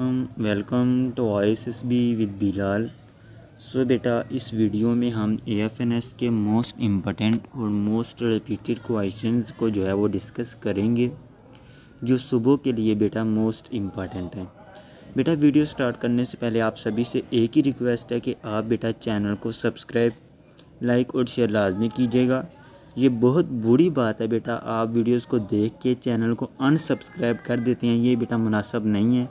Welcome to ISSB with Bilal. So बेटा, इस वीडियो में हम AFNS के मोस्ट इम्पोर्टेंट और मोस्ट रिपीटेड क्वेश्चंस को जो है वो डिस्कस करेंगे, जो सुबह के लिए बेटा मोस्ट इम्पॉर्टेंट है। बेटा, वीडियो स्टार्ट करने से पहले आप सभी से एक ही रिक्वेस्ट है कि आप बेटा चैनल को सब्सक्राइब, लाइक और शेयर लाजमी कीजिएगा। ये बहुत बुरी बात है बेटा, आप वीडियोस को देख के चैनल को अनसब्सक्राइब कर देते हैं। ये बेटा मुनासिब नहीं है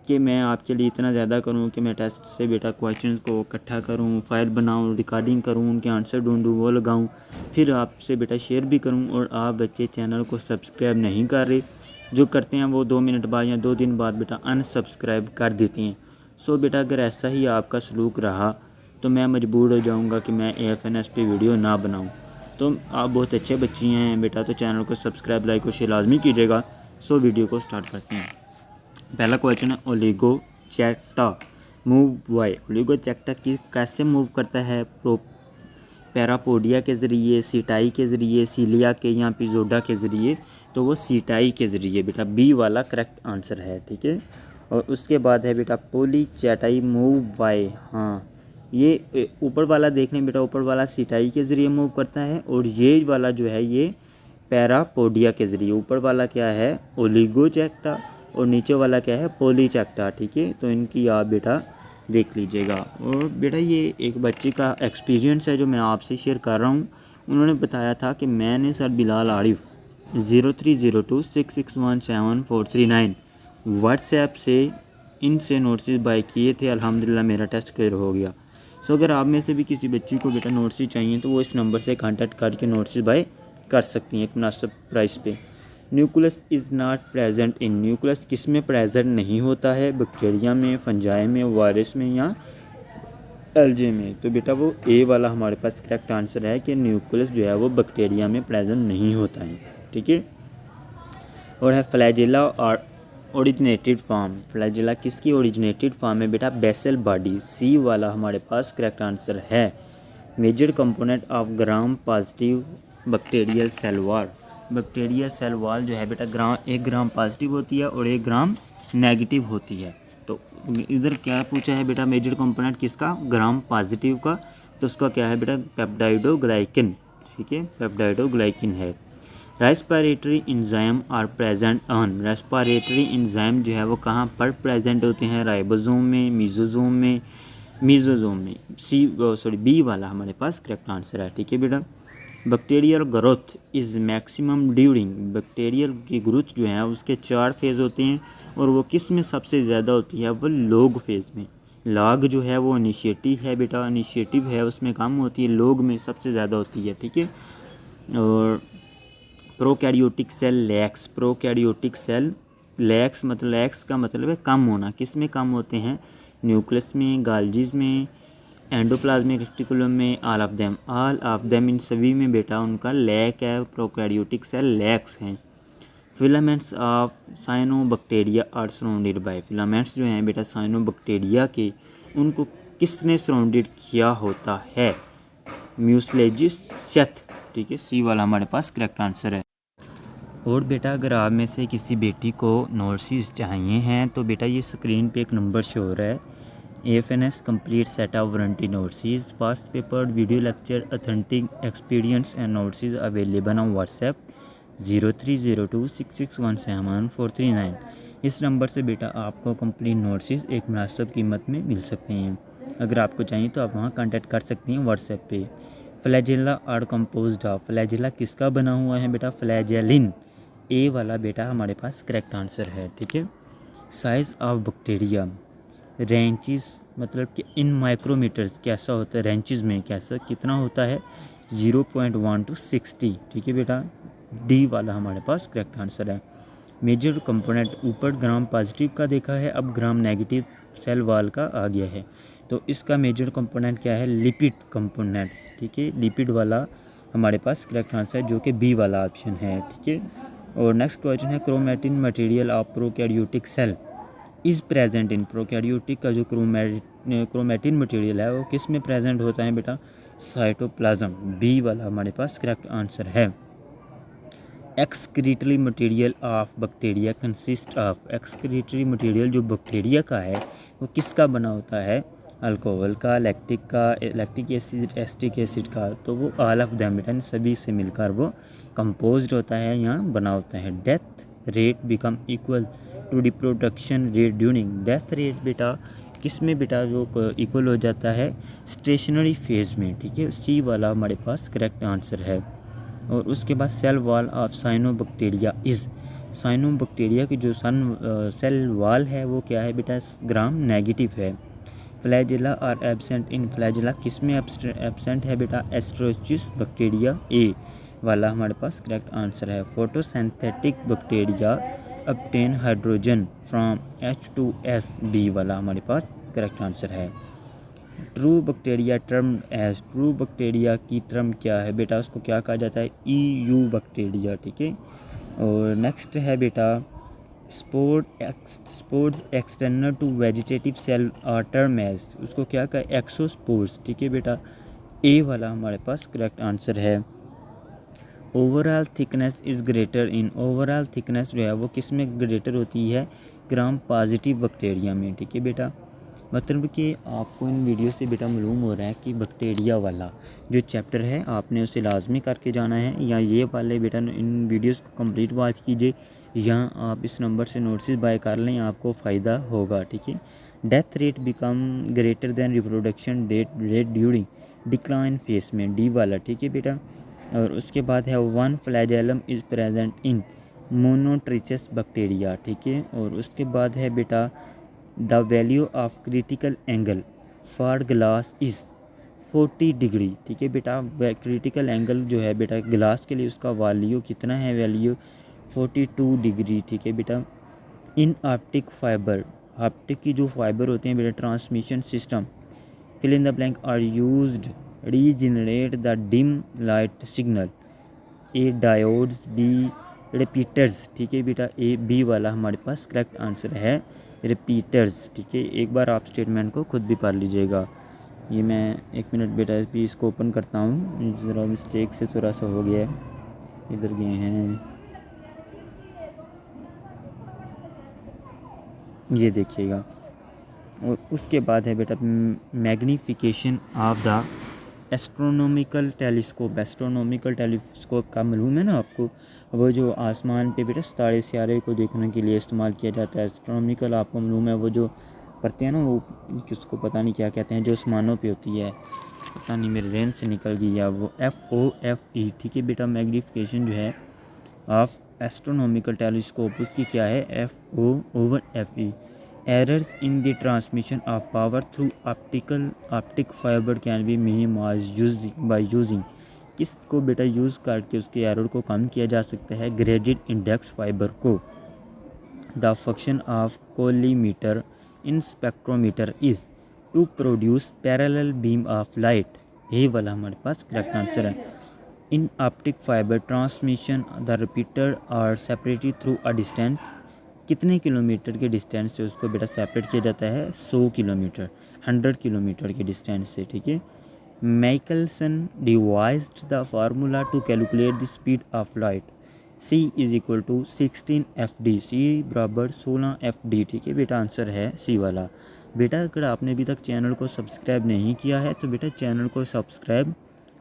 कि मैं आपके लिए इतना ज़्यादा करूं कि मैं टेस्ट से बेटा क्वेश्चंस को इकट्ठा करूं, फाइल बनाऊं, रिकॉर्डिंग करूं, उनके आंसर ढूंढूं, वो लगाऊं, फिर आपसे बेटा शेयर भी करूं, और आप बच्चे चैनल को सब्सक्राइब नहीं कर रहे। जो करते हैं वो 2 मिनट बाद या 2 दिन बाद बेटा अनसब्सक्राइब कर देते हैं। सो बेटा, अगर ऐसा ही आपका सलूक रहा तो मैं मजबूर हो जाऊँगा कि मैं AFNS पे वीडियो ना बनाऊँ। तो आप बहुत अच्छे बच्चे हैं बेटा, तो चैनल को सब्सक्राइब, लाइक और शेयर लाजमी कीजिएगा। सो वीडियो को स्टार्ट करते हैं। पहला क्वेश्चन है, ओलिगोचैक्टा मूव वाई। ओलिगोचैक्टा की कैसे मूव करता है? पैरापोडिया के ज़रिए, सीटाई के ज़रिए, सीलिया के या एपिजोडा के ज़रिए। तो वो सीटाई के ज़रिए बेटा, बी वाला करेक्ट आंसर है। ठीक है। और उसके बाद है बेटा पोलीचैटाई मूव बाय। हाँ, ये ऊपर वाला देख लें बेटा, ऊपर वाला सीटाई के ज़रिए मूव करता है, और ये वाला जो है ये पैरापोडिया के ज़रिए। ऊपर वाला क्या है? ओलिगोचैक्टा, और नीचे वाला क्या है? पोलीचैक्टा। ठीक है, तो इनकी आप बेटा देख लीजिएगा। और बेटा, ये एक बच्चे का एक्सपीरियंस है जो मैं आपसे शेयर कर रहा हूँ। उन्होंने बताया था कि मैंने सर बिलाल आरिफ 030266174439 व्हाट्सएप से इनसे नोट्स बाय किए थे। अल्हम्दुलिल्लाह मेरा टेस्ट क्लियर हो गया। सो अगर आप में से भी किसी बच्ची को बेटा नोट्स चाहिए तो वो इस नंबर से कांटेक्ट करके नोट्स बाय कर सकती हैं एक मुनासिब प्राइस पे। Nucleus is not present in. Nucleus किस में प्रेजेंट नहीं होता है? बैक्टीरिया में, फंजाई में, वायरस में या एल्जे में। तो बेटा वो ए वाला हमारे पास करेक्ट आंसर है कि न्यूक्लियस जो है वो बैक्टीरिया में प्रेजेंट नहीं होता है। ठीक है। और है फ्लैजेला और ओरिजिनेटेड फॉर्म। फ्लैजेला किसकी ओरिजिनेटेड फॉर्म है बेटा? Basal body. सी वाला हमारे पास करेक्ट आंसर है। Major component of Gram positive bacterial cell wall. Bacterial cell wall जो है बेटा, 1 ग्राम पॉजिटिव होती है और 1 ग्राम नेगेटिव होती है। तो इधर क्या पूछा है बेटा? मेजर कंपोनेंट किसका? ग्राम पॉजिटिव का। तो उसका क्या है बेटा? पेप्टाइडोग्लाइकिन। ठीक है, पेप्टाइडोग्लाइकिन है। Respiratory enzyme are present on. Respiratory enzyme जो है वो कहाँ पर प्रेजेंट होते हैं? राइबोसोम में, मीजोजोम में। बी वाला हमारे पास करेक्ट आंसर है। ठीक है बेटा। Bacterial growth is maximum during. Bacterial की ग्रोथ जो है उसके 4 फेज़ होते हैं, और वो किस में सबसे ज़्यादा होती है? वो लॉग फेज़ में। लॉग जो है वो इनिशिएटिव है बेटा, इनिशिएटिव है उसमें कम होती है, लॉग में सबसे ज़्यादा होती है। ठीक है। और prokaryotic cell lacks. Prokaryotic cell lacks मतलब, लैक्स का मतलब है कम होना। किस में कम होते हैं? न्यूक्लियस में, गाल्जीज में, एंडोप्लाज्मिक रेटिकुलम में, ऑल ऑफ देम इन सभी में बेटा उनका लैक है। प्रोकैरियोटिक सेल लैक्स हैं। Filaments of cyanobacteria are surrounded by. Filaments जो हैं बेटा साइनोबैक्टीरिया के, उनको किसने सराउंडेड किया होता है? म्यूसिलेजिस शेथ। ठीक है, सी वाला हमारे पास करेक्ट आंसर है। और बेटा, अगर आप में से किसी बेटी को नोट्स चाहिए हैं तो बेटा ये स्क्रीन पे एक नंबर शो हो रहा है। AFNS complete set of warranty notes, past paper, video lecture, authentic experience and notes available on WhatsApp 030266174439। इस नंबर से बेटा आपको कंप्लीट नोट्स एक मुनासिब कीमत में मिल सकते हैं। अगर आपको चाहिए तो आप वहाँ कांटेक्ट कर सकती हैं व्हाट्सएप पे। Flagella are composed of. Flagella किसका बना हुआ है बेटा? फ्लैजेलिन। ए वाला बेटा हमारे पास करेक्ट आंसर है। ठीक है। Size of bacteria. रेंचेस मतलब कि इन माइक्रोमीटर्स कैसा होता है? रेंचेस में कैसा कितना होता है? 0.1 to 60। ठीक है बेटा, डी वाला हमारे पास करेक्ट आंसर है। मेजर कंपोनेंट ऊपर ग्राम पॉजिटिव का देखा है, अब ग्राम नेगेटिव सेल वॉल का आ गया है। तो इसका मेजर कंपोनेंट क्या है? Lipid component. ठीक है, लिपिड वाला हमारे पास करेक्ट आंसर है, जो कि बी वाला ऑप्शन है। ठीक है। और नेक्स्ट क्वेश्चन है, chromatin material of prokaryotic cell is present in. Prokaryotic का जो क्रोमैटिन मटेरियल है वो किस में प्रेजेंट होता है बेटा? साइटोप्लाज्म। बी वाला हमारे पास करेक्ट आंसर है। Excretory material of bacteria consist of. Excretory material जो बैक्टीरिया का है वो किसका बना होता है? अल्कोहल का, लैक्टिक एसिड, एसिटिक एसिड का। तो वो ऑल ऑफ देम बेटा सभी से मिलकर वो कंपोज्ड होता है या बना होता है। Death rate become equal to reproduction rate during. Death rate बेटा किस में बेटा जो इक्वल हो जाता है? स्टेशनरी फेज में, ठीक है। सी वाला हमारे पास करेक्ट आंसर है। और उसके बाद cell wall of cyanobacteria is. Cyanobacteria की जो सेल वॉल है वो क्या है बेटा? ग्राम नेगेटिव है। Flagella are absent in. Flagella किस में एब्सेंट है बेटा? एस्ट्रोचिस बैक्टीरिया, ए वाला हमारे पास करेक्ट आंसर है। Photosynthetic bacteria obtain hydrogen from H2S, B वाला हमारे पास करेक्ट आंसर है। True bacteria term as. True bacteria की टर्म क्या है बेटा? उसको क्या कहा जाता है? EU बैक्टीरिया, ठीक है। और नेक्स्ट है बेटा spores external to vegetative cell are term as. उसको क्या कहा? एक्सोस्पोर्स, ठीक है बेटा। ए वाला हमारे पास करेक्ट आंसर है। Overall thickness is greater in. Overall thickness जो है वो किस में ग्रेटर होती है? ग्राम पॉजिटिव बैक्टीरिया में, ठीक है बेटा। मतलब कि आपको इन वीडियो से बेटा मालूम हो रहा है कि बैक्टीरिया वाला जो चैप्टर है आपने उसे लाजमी करके जाना है, या ये वाले बेटा इन वीडियोस को कंप्लीट वॉच कीजिए, या आप इस नंबर से नोट्स बाय कर लें, आपको फ़ायदा होगा, ठीक है। Death rate become greater than reproduction rate during decline phase में, डी वाला, ठीक है बेटा। और उसके बाद है one flagellum is present in monotrichous bacteria, ठीक है। और उसके बाद है बेटा the value of critical angle for glass is 40 degree, ठीक है बेटा। क्रिटिकल एंगल जो है बेटा ग्लास के लिए उसका वैल्यू कितना है? वैल्यू 42 डिग्री, ठीक है बेटा। इन ऑप्टिक फाइबर, ऑप्टिक की जो फाइबर होते हैं बेटा transmission system fill in the blank are used regenerate the dim light signal. A diodes, B repeaters, ठीक है बेटा। ए बी वाला हमारे पास करेक्ट आंसर है रिपीटर्स, ठीक है। एक बार आप स्टेटमेंट को खुद भी पढ़ लीजिएगा। ये मैं 1 मिनट बेटा भी इसको ओपन करता हूँ, ज़रा मिस्टेक से थोड़ा सा हो गया है, इधर गए हैं, ये देखिएगा। और उसके बाद है बेटा magnification of the astronomical telescope. Astronomical telescope का मालूम है ना आपको? वो जो आसमान पे बेटा सितारे सियारे को देखने के लिए इस्तेमाल किया जाता है। एस्ट्रोनॉमिकल आपको मालूम है वो जो पढ़ते हैं ना, वो किसको पता नहीं क्या कहते हैं, जो आसमानों पे होती है, पता नहीं मेरे जहन से निकल गई है, वो FOFE, ठीक है बेटा। मैग्नीफिकेशन जो है ऑफ एस्ट्रोनॉमिकल टेलीस्कोप उसकी क्या है? FOFE। Errors in the transmission of power through optic fibre can be minimise by using. किसको बेटा यूज़ करके उसके एरर को कम किया जा सकता है? ग्रेडेड इंडेक्स फाइबर को। The function of collimator in spectrometer is to produce parallel beam of light, ये वाला हमारे पास करेक्ट आंसर है। In optic fibre transmission the repeater are separated through a distance. कितने किलोमीटर के डिस्टेंस से उसको बेटा सेपरेट किया जाता है? 100 किलोमीटर, 100 किलोमीटर के डिस्टेंस से, ठीक है। Michelson devised the formula to calculate the speed of light. C is equal to 16 FD, C बराबर 16 FD, ठीक है बेटा। आंसर है C वाला। बेटा अगर आपने अभी तक चैनल को सब्सक्राइब नहीं किया है तो बेटा चैनल को सब्सक्राइब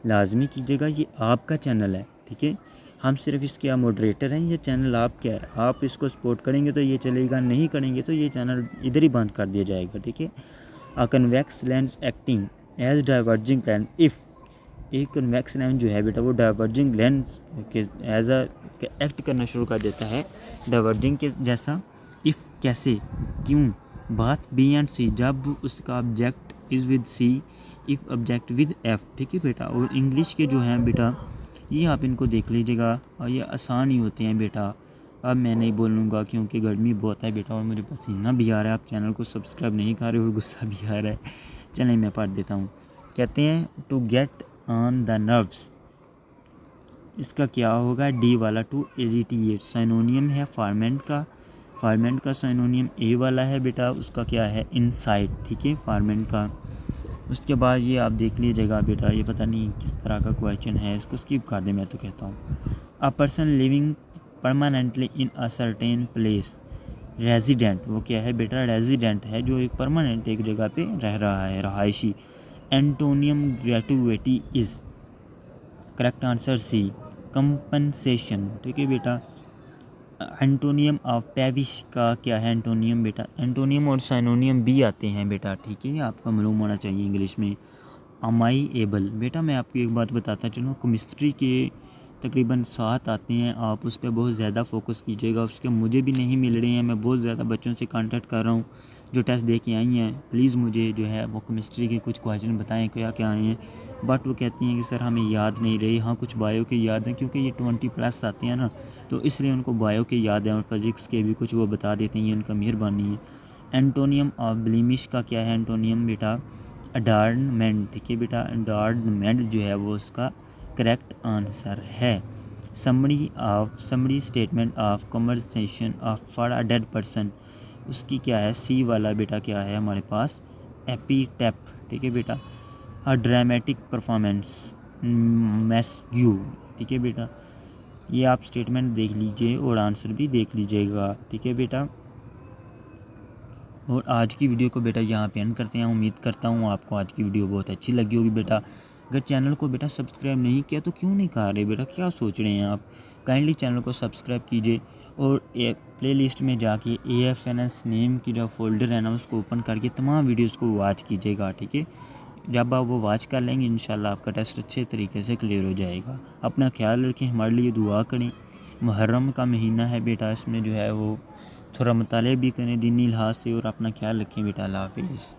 लाजमी कीजिएगा, ये आपका चैनल है, ठीक है। हम सिर्फ इसके मॉडरेटर हैं, ये चैनल आपका है। आप इसको सपोर्ट करेंगे तो ये चलेगा, नहीं करेंगे तो ये चैनल इधर ही बंद कर दिया जाएगा, ठीक है। A convex lens acting as diverging lens if. एक कन्वेक्स लेंस जो है बेटा वो डाइवर्जिंग लेंस के एज एक्ट करना शुरू कर देता है डाइवर्जिंग के जैसा। इफ़ कैसे, क्यों, बात B एंड C, जब उसका object is with C, if object with F, ठीक है बेटा। और इंग्लिश के जो हैं बेटा ये आप इनको देख लीजिएगा, और ये आसान ही होते हैं बेटा। अब मैं नहीं बोलूँगा क्योंकि गर्मी बहुत है बेटा और मुझे पसीना भी आ रहा है। आप चैनल को सब्सक्राइब नहीं कर रहे और गुस्सा भी आ रहा है। चलें मैं पढ़ देता हूँ। कहते हैं to get on the nerves, इसका क्या होगा? D वाला। टू इरिटेट साइनोनियम है फार्मेंट का, फार्मेंट का साइनोनियम A वाला है बेटा, उसका क्या है? इनसाइड, ठीक है, फार्मेंट का। उसके बाद ये आप देख लीजिएगा बेटा, ये पता नहीं किस तरह का क्वेश्चन है, इसको स्किप कर दे, मैं तो कहता हूँ। A person living permanently in a certain place. Resident वो क्या है बेटा, रेजिडेंट है जो एक परमानेंट एक जगह पे रह रहा है, रहायशी। Antonym gratuity is, correct answer C, compensation. ठीक है बेटा। एंटोनियम ऑफ पेविश का क्या है एंटोनियम बेटा, एंटोनियम और साइनोनियम भी आते हैं बेटा, ठीक है, आपका मालूम होना चाहिए इंग्लिश में। अमाइएबल बेटा, मैं आपको एक बात बताता चलूँ, केमिस्ट्री के तकरीबन 7 आते हैं, आप उस पर बहुत ज़्यादा फोकस कीजिएगा। उसके मुझे भी नहीं मिल रहे हैं, मैं बहुत ज़्यादा बच्चों से कांटेक्ट कर रहा हूँ जो टेस्ट दे के आई हैं। प्लीज़ मुझे जो है वो केमिस्ट्री के कुछ क्वेश्चन बताएं क्या क्या आए हैं, बट वो कहती हैं कि सर हमें याद नहीं रही। हाँ, कुछ बायो के याद हैं क्योंकि ये 20+ आते हैं ना, तो इसलिए उनको बायो के याद हैं, और फिजिक्स के भी कुछ वो बता देते हैं, उनका मेहरबानी है। एंटोनियम ऑफ ब्लीमिश का क्या है एंटोनियम बेटा, अडार्नमेंट। ठीक है बेटा, अडार्नमेंट जो है वो उसका करेक्ट आंसर है। Summary statement of conversation of for a dead person, उसकी क्या है, सी वाला बेटा क्या है हमारे पास, एपीटेप। ठीक है बेटा। A dramatic performance, मैस्क्यू। ठीक है बेटा, ये आप स्टेटमेंट देख लीजिए और आंसर भी देख लीजिएगा। ठीक है बेटा। और आज की वीडियो को बेटा यहाँ पे एंड करते हैं। उम्मीद करता हूँ आपको आज की वीडियो बहुत अच्छी लगी होगी बेटा। अगर चैनल को बेटा सब्सक्राइब नहीं किया तो क्यों नहीं कर रहे बेटा, क्या सोच रहे हैं आप, काइंडली चैनल को सब्सक्राइब कीजिए और एक प्लेलिस्ट में जाके AFNS नेम की जो फोल्डर है ना उसको ओपन करके तमाम वीडियोज़ को वॉच कीजिएगा। ठीक है, जब आप वो वॉच कर लेंगे इंशाल्लाह आपका टेस्ट अच्छे तरीके से क्लियर हो जाएगा। अपना ख्याल रखें, हमारे लिए दुआ करें। मुहर्रम का महीना है बेटा, इसमें जो है वो थोड़ा मुताले भी करें दीनी लिहाज से, और अपना ख्याल रखें बेटा। अल्लाह हाफिज़।